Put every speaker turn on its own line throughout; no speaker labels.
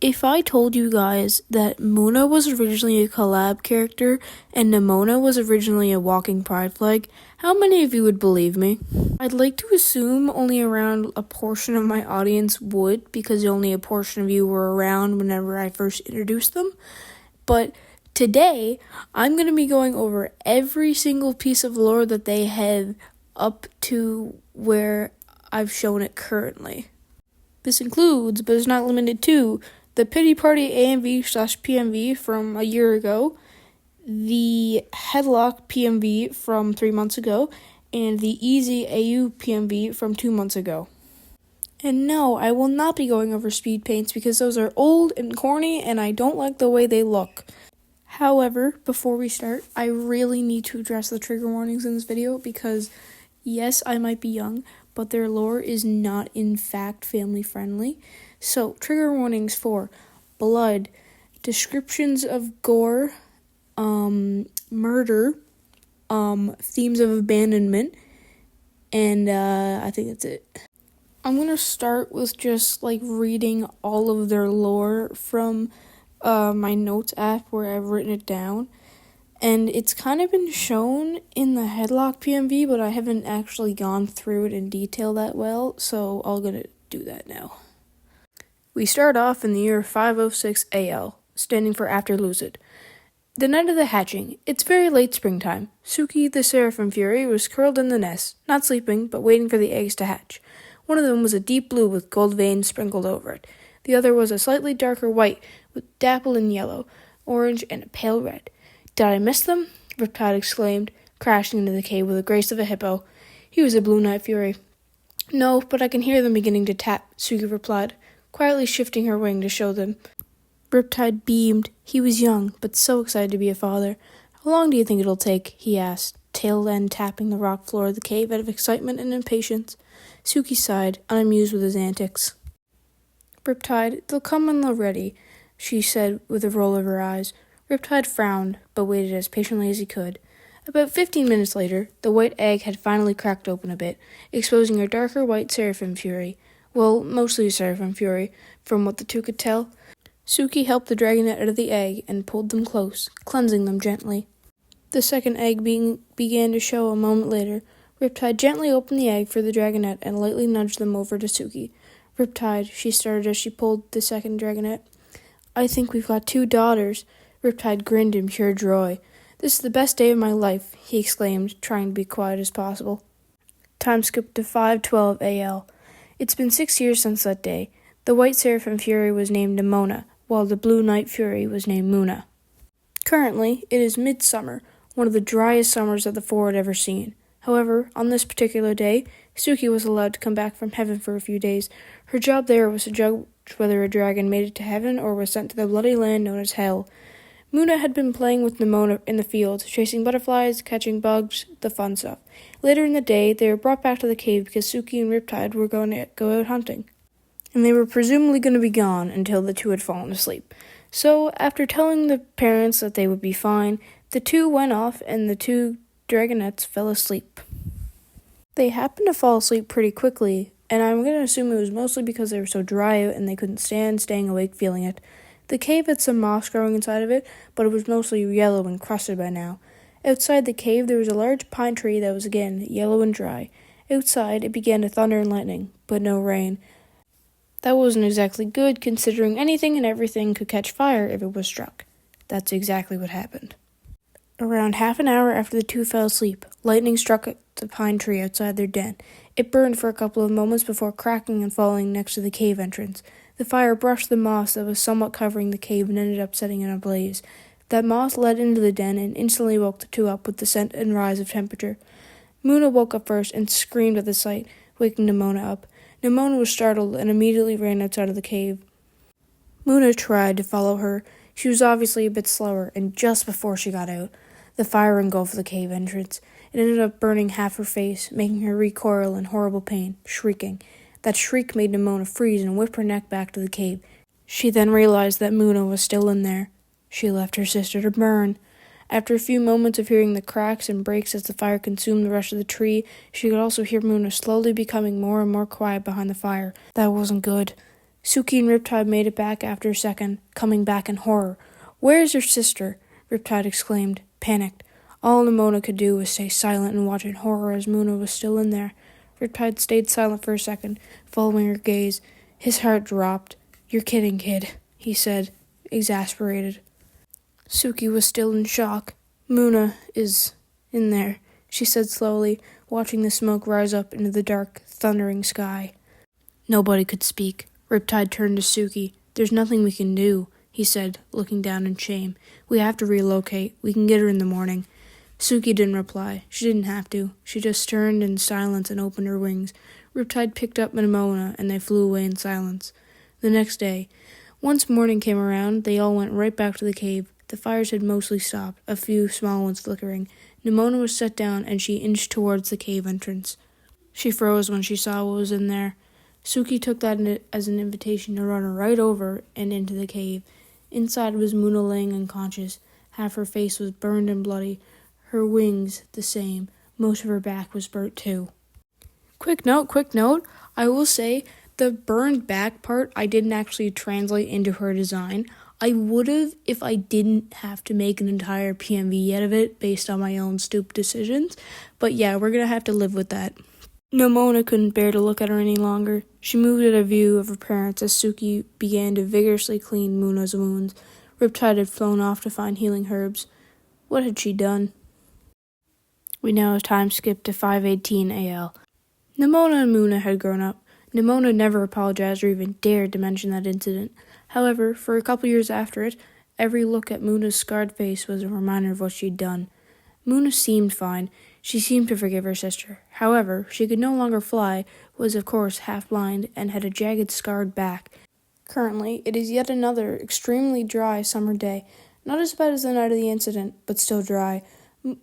If I told you guys that Moona was originally a collab character and Nimona was originally a walking pride flag, how many of you would believe me? I'd like to assume only around a portion of my audience would, because only a portion of you were around whenever I first introduced them. But today, I'm going to be going over every single piece of lore that they have up to where I've shown it currently. This includes, but is not limited to, the Pity Party AMV/PMV from a year ago, the Headlock PMV from 3 months ago, and the Easy AU PMV from 2 months ago. And no, I will not be going over speed paints because those are old and corny and I don't like the way they look. However, before we start, I really need to address the trigger warnings in this video because yes, I might be young, but their lore is not in fact family friendly. So, trigger warnings for blood, descriptions of gore, murder, themes of abandonment, and I think that's it. I'm going to start with just reading all of their lore from my notes app where I've written it down. And it's kind of been shown in the Headlock PMV, but I haven't actually gone through it in detail that well, so I'm going to do that now. We start off in the year 506 AL, standing for After Lucid. The night of the hatching, it's very late springtime. Suki, the Seraphim Fury, was curled in the nest, not sleeping, but waiting for the eggs to hatch. One of them was a deep blue with gold veins sprinkled over it. The other was a slightly darker white with dapple in yellow, orange, and a pale red. Did I miss them? Riptide exclaimed, crashing into the cave with the grace of a hippo. He was a blue night fury. No, but I can hear them beginning to tap, Suki replied, quietly shifting her wing to show them. Riptide beamed. He was young, but so excited to be a father. How long do you think it'll take? He asked, tail end tapping the rock floor of the cave out of excitement and impatience. Suki sighed, unamused with his antics. Riptide, they'll come when they're ready, she said with a roll of her eyes. Riptide frowned, but waited as patiently as he could. About 15 minutes later, the white egg had finally cracked open a bit, exposing a darker white Seraphim Fury. Well, mostly a Seraphim Fury, from what the two could tell. Suki helped the dragonette out of the egg and pulled them close, cleansing them gently. The second egg began to show a moment later. Riptide gently opened the egg for the dragonette and lightly nudged them over to Suki. Riptide, she started as she pulled the second dragonette. I think we've got 2 daughters. Riptide grinned in pure joy. This is the best day of my life, he exclaimed, trying to be quiet as possible. Time skipped to 512 AL. It's been 6 years since that day. The white Seraphim Fury was named Nimona, while the blue Night Fury was named Moona. Currently, it is midsummer, one of the driest summers that the 4 had ever seen. However, on this particular day, Suki was allowed to come back from heaven for a few days. Her job there was to judge whether a dragon made it to heaven or was sent to the bloody land known as Hell. Moona had been playing with Nimona in the field, chasing butterflies, catching bugs, the fun stuff. Later in the day, they were brought back to the cave because Suki and Riptide were going to go out hunting. And they were presumably going to be gone until the 2 had fallen asleep. So, after telling the parents that they would be fine, the 2 went off and the 2 dragonettes fell asleep. They happened to fall asleep pretty quickly, and I'm going to assume it was mostly because they were so dry out and they couldn't stand staying awake feeling it. The cave had some moss growing inside of it, but it was mostly yellow and crusted by now. Outside the cave there was a large pine tree that was again yellow and dry. Outside it began to thunder and lightning, but no rain. That wasn't exactly good, considering anything and everything could catch fire if it was struck. That's exactly what happened. Around half an hour after the 2 fell asleep, lightning struck the pine tree outside their den. It burned for a couple of moments before cracking and falling next to the cave entrance. The fire brushed the moss that was somewhat covering the cave and ended up setting it ablaze. That moss led into the den and instantly woke the 2 up with the scent and rise of temperature. Moona woke up first and screamed at the sight, waking Nimona up. Nimona was startled and immediately ran outside of the cave. Moona tried to follow her. She was obviously a bit slower, and just before she got out, the fire engulfed the cave entrance. It ended up burning half her face, making her recoil in horrible pain, shrieking. That shriek made Nimona freeze and whip her neck back to the cave. She then realized that Moona was still in there. She left her sister to burn. After a few moments of hearing the cracks and breaks as the fire consumed the rest of the tree, she could also hear Moona slowly becoming more and more quiet behind the fire. That wasn't good. Suki and Riptide made it back after a second, coming back in horror. "Where is your sister?" Riptide exclaimed, panicked. All Nimona could do was stay silent and watch in horror as Moona was still in there. Riptide stayed silent for a second, following her gaze. His heart dropped. "You're kidding, kid," he said, exasperated. Suki was still in shock. "Moona is in there," she said slowly, watching the smoke rise up into the dark, thundering sky. Nobody could speak. Riptide turned to Suki. "There's nothing we can do," he said, looking down in shame. "We have to relocate. We can get her in the morning." Suki didn't reply. She didn't have to. She just turned in silence and opened her wings. Riptide picked up Nimona, and they flew away in silence. The next day, once morning came around, they all went right back to the cave. The fires had mostly stopped, a few small ones flickering. Nimona was set down, and she inched towards the cave entrance. She froze when she saw what was in there. Suki took that as an invitation to run right over and into the cave. Inside was Moona laying unconscious. Half her face was burned and bloody. Her wings the same. Most of her back was burnt too. Quick note. I will say the burned back part I didn't actually translate into her design. I would have if I didn't have to make an entire PMV out of it based on my own stupid decisions. But yeah, we're gonna have to live with that. Nimona couldn't bear to look at her any longer. She moved at a view of her parents as Suki began to vigorously clean Moona's wounds. Riptide had flown off to find healing herbs. What had she done? We now have time skipped to 5:18 AL. Nimona and Moona had grown up. Nimona never apologized or even dared to mention that incident. However, for a couple years after it, every look at Moona's scarred face was a reminder of what she'd done. Moona seemed fine. She seemed to forgive her sister. However, she could no longer fly, was of course half blind, and had a jagged, scarred back. Currently, it is yet another extremely dry summer day. Not as bad as the night of the incident, but still dry.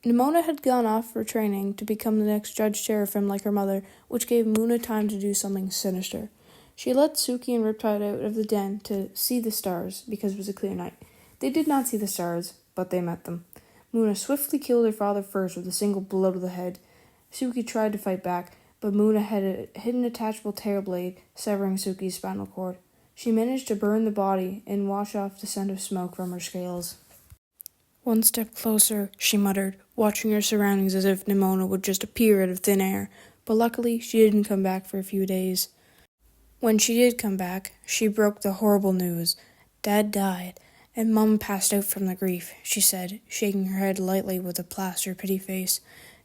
Nimona had gone off for training to become the next Judge Seraphim like her mother, which gave Moona time to do something sinister. She let Suki and Riptide out of the den to see the stars, because it was a clear night. They did not see the stars, but they met them. Moona swiftly killed her father first with a single blow to the head. Suki tried to fight back, but Moona had a hidden attachable tail blade, severing Suki's spinal cord. She managed to burn the body and wash off the scent of smoke from her scales. "One step closer," she muttered, watching her surroundings as if Nimona would just appear out of thin air. But luckily, she didn't come back for a few days. When she did come back, she broke the horrible news. Dad died, and Mum passed out from the grief, she said, shaking her head lightly with a plaster pity face.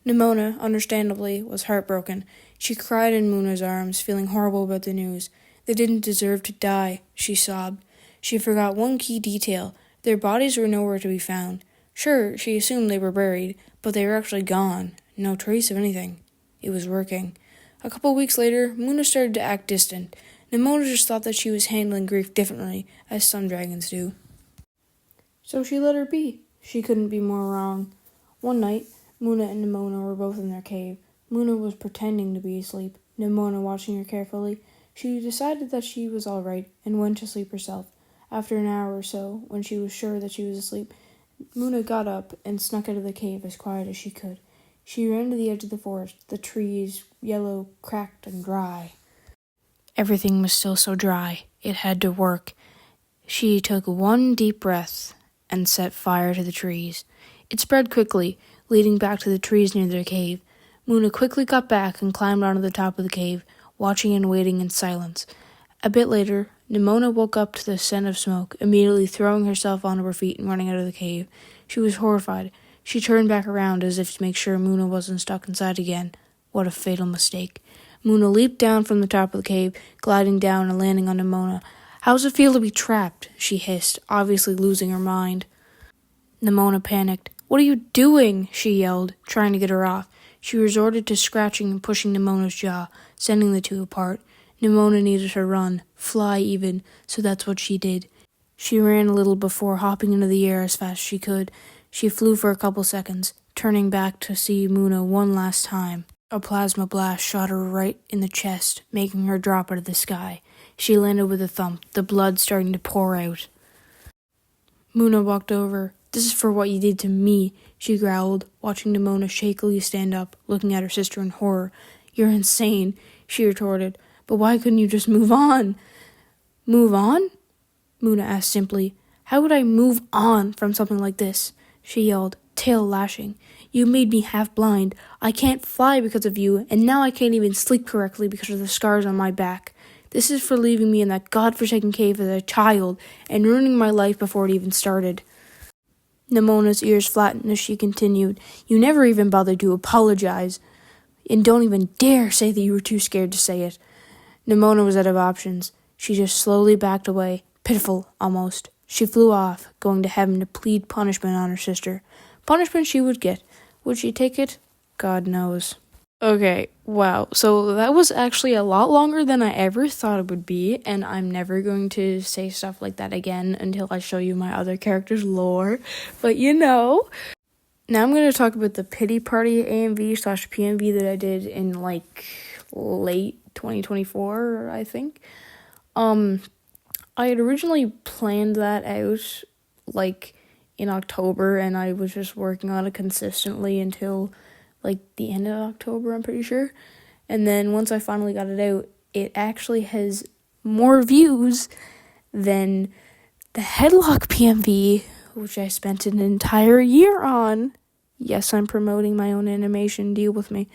Nimona, understandably, was heartbroken. She cried in Moona's arms, feeling horrible about the news. "They didn't deserve to die," she sobbed. She forgot one key detail. Their bodies were nowhere to be found. Sure, she assumed they were buried, but they were actually gone. No trace of anything. It was working. A couple weeks later, Moona started to act distant. Nimona just thought that she was handling grief differently, as some dragons do. So she let her be. She couldn't be more wrong. One night, Moona and Nimona were both in their cave. Moona was pretending to be asleep, Nimona watching her carefully. She decided that she was all right and went to sleep herself. After an hour or so, when she was sure that she was asleep, Moona got up and snuck out of the cave as quiet as she could. She ran to the edge of the forest, the trees yellow, cracked, and dry. Everything was still so dry. It had to work. She took one deep breath and set fire to the trees. It spread quickly, leading back to the trees near their cave. Moona quickly got back and climbed onto the top of the cave, watching and waiting in silence. A bit later, Nimona woke up to the scent of smoke, immediately throwing herself onto her feet and running out of the cave. She was horrified. She turned back around as if to make sure Moona wasn't stuck inside again. What a fatal mistake. Moona leaped down from the top of the cave, gliding down and landing on Nimona. "How does it feel to be trapped?" she hissed, obviously losing her mind. Nimona panicked. "What are you doing?" she yelled, trying to get her off. She resorted to scratching and pushing Nimona's jaw, sending the two apart. Nimona needed to run, fly even, so that's what she did. She ran a little before hopping into the air as fast as she could. She flew for a couple seconds, turning back to see Moona one last time. A plasma blast shot her right in the chest, making her drop out of the sky. She landed with a thump, the blood starting to pour out. Moona walked over. "This is for what you did to me," she growled, watching Nimona shakily stand up, looking at her sister in horror. "You're insane," she retorted. "But why couldn't you just move on?" Move on? Moona asked simply. How would I move on from something like this? She yelled, tail lashing. You made me half blind. I can't fly because of you, and now I can't even sleep correctly because of the scars on my back. This is for leaving me in that godforsaken cave as a child and ruining my life before it even started. Nimona's ears flattened as she continued. You never even bothered to apologize, and don't even dare say that you were too scared to say it. Nimona was out of options. She just slowly backed away, pitiful almost. She flew off, going to heaven to plead punishment on her sister. Punishment she would get. Would she take it? God knows. Okay, wow. So that was actually a lot longer than I ever thought it would be, and I'm never going to say stuff like that again until I show you my other characters' lore. But Now I'm going to talk about the pity party AMV/PMV that I did in late 2024, I think. I had originally planned that out in October, and I was just working on it consistently until the end of October, I'm pretty sure. And then once I finally got it out, it actually has more views than the Headlock PMV, which I spent an entire year on. Yes, I'm promoting my own animation, deal with me.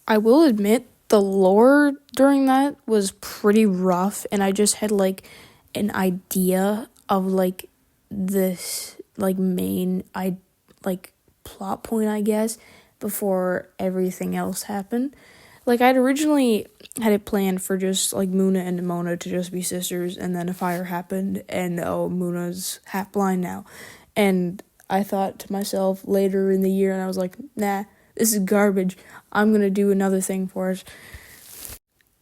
I will admit, the lore during that was pretty rough, and I just had an idea of this main plot point, I guess, before everything else happened. I'd originally had it planned for just Moona and Nimona to just be sisters, and then a fire happened, and Moona's half blind now. And I thought to myself later in the year, and I was like, nah, this is garbage. I'm gonna do another thing for it.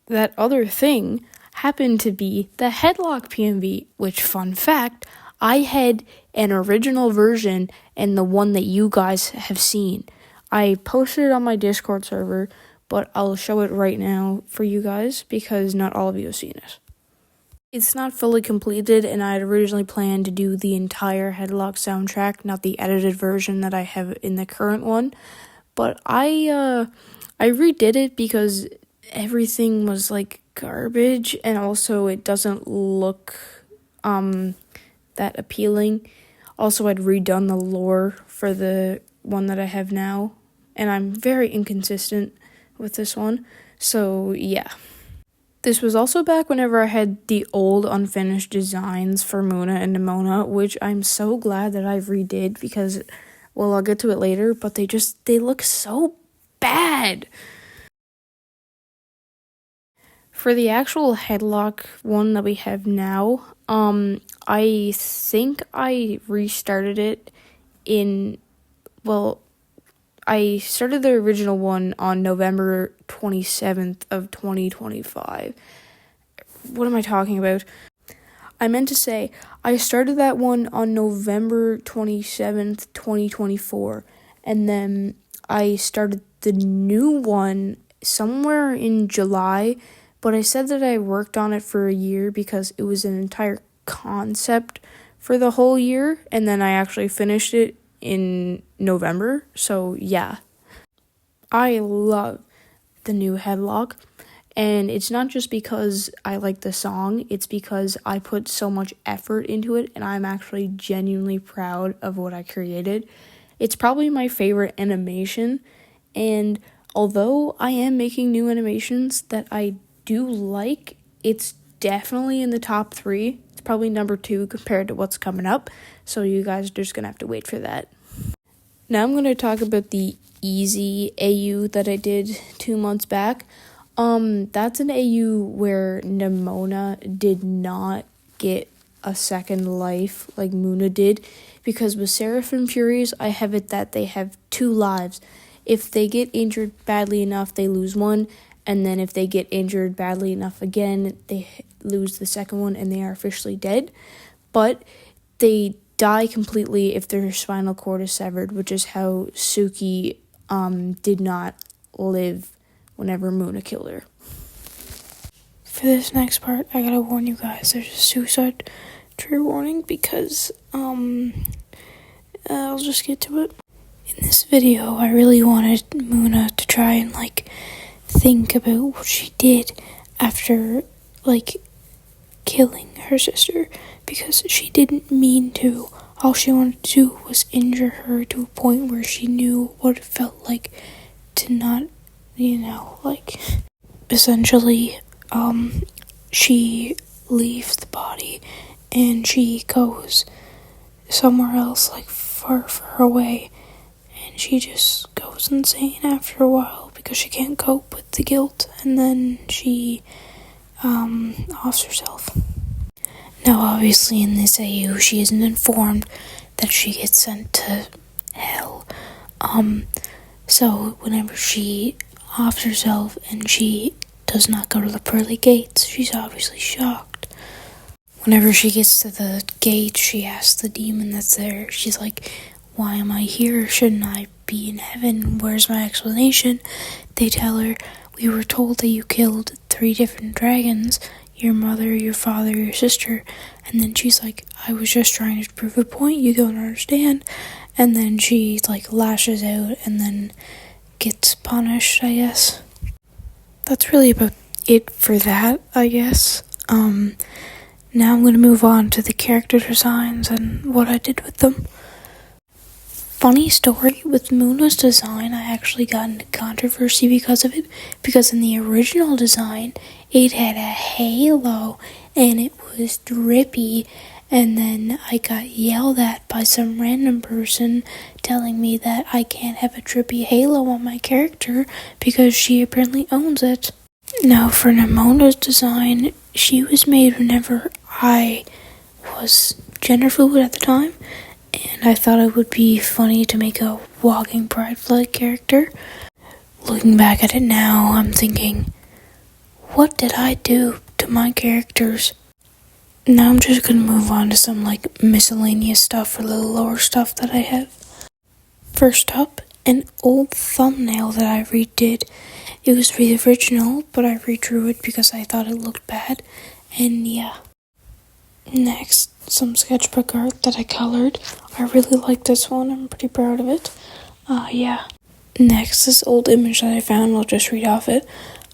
That other thing happened to be the Headlock PMV, which, fun fact, I had an original version and the one that you guys have seen. I posted it on my Discord server, but I'll show it right now for you guys because not all of you have seen it. It's not fully completed, and I had originally planned to do the entire Headlock soundtrack, not the edited version that I have in the current one. But I redid it because everything was garbage, and also it doesn't look that appealing. Also, I'd redone the lore for the one that I have now, and I'm very inconsistent with this one. So yeah. This was also back whenever I had the old unfinished designs for Moona and Nimona, which I'm so glad that I redid because, well, I'll get to it later, but they look so bad. For the actual Headlock one that we have now, I think I restarted it I started the original one on November 27th of 2025. What am I talking about? I meant to say, I started that one on November 27th, 2024, and then I started the new one somewhere in July, but I said that I worked on it for a year because it was an entire concept for the whole year, and then I actually finished it in November. So yeah, I love the new Headlock, and it's not just because I like the song, it's because I put so much effort into it, and I'm actually genuinely proud of what I created. It's probably my favorite animation, and although I am making new animations that I do like, it's definitely in the top 3. It's probably number 2 compared to what's coming up, so you guys are just gonna have to wait for that. Now I'm gonna talk about the easy AU that I did 2 months back. That's an AU where Nimona did not get a second life like Moona did, because with Seraphim Furies, I have it that they have 2 lives. If they get injured badly enough, they lose 1, and then if they get injured badly enough again, they lose the second one and they are officially dead. But they die completely if their spinal cord is severed, which is how Suki did not live whenever Moona killed her. For this next part, I gotta warn you guys, there's a suicide trigger warning because I'll just get to it. In this video, I really wanted Moona to try and think about what she did after killing her sister because she didn't mean to. All she wanted to do was injure her to a point where she knew what it felt like to not, essentially, she leaves the body and she goes somewhere else, like far, far away, and she just goes insane after a while because she can't cope with the guilt, and then she offs herself. Now, obviously, in this AU, she isn't informed that she gets sent to hell. So whenever she offs herself and she does not go to the pearly gates, she's obviously shocked. Whenever she gets to the gate, she asks the demon that's there, she's like, why am I here? Shouldn't I be in heaven? Where's my explanation? They tell her, we were told that you killed 3 different dragons, your mother, your father, your sister. And then she's like, I was just trying to prove a point you don't understand. And then she lashes out and then gets punished, I guess. That's really about it for that, I guess. Now I'm going to move on to the character designs and what I did with them. Funny story, with Moona's design, I actually got into controversy because of it, because in the original design, it had a halo, and it was drippy, and then I got yelled at by some random person telling me that I can't have a drippy halo on my character because she apparently owns it. Now, for Nimona's design, she was made whenever I was gender fluid at the time, and I thought it would be funny to make a walking pride flag character. Looking back at it now, I'm thinking, what did I do to my characters? Now I'm just gonna move on to some miscellaneous stuff or little lore stuff that I have. First up, an old thumbnail that I redid. It was the original, but I redrew it because I thought it looked bad, and yeah. Next, some sketchbook art that I colored. I really like this one, I'm pretty proud of it. Next, this old image that I found, I'll just read off it.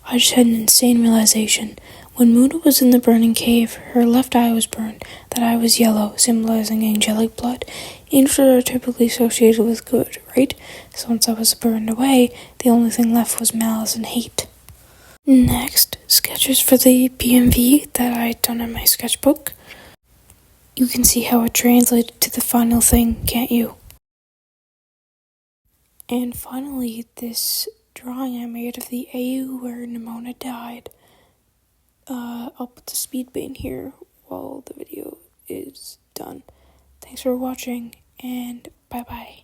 I just had an insane realization. When Moona was in the burning cave, her left eye was burned. That eye was yellow, symbolizing angelic blood. Angels are typically associated with good, right? So once I was burned away, the only thing left was malice and hate. Next, sketches for the PMV that I'd done in my sketchbook. You can see how it translated to the final thing, can't you? And finally, this drawing I made of the AU where Nimona died. I'll put the speed paint here while the video is done. Thanks for watching, and bye-bye.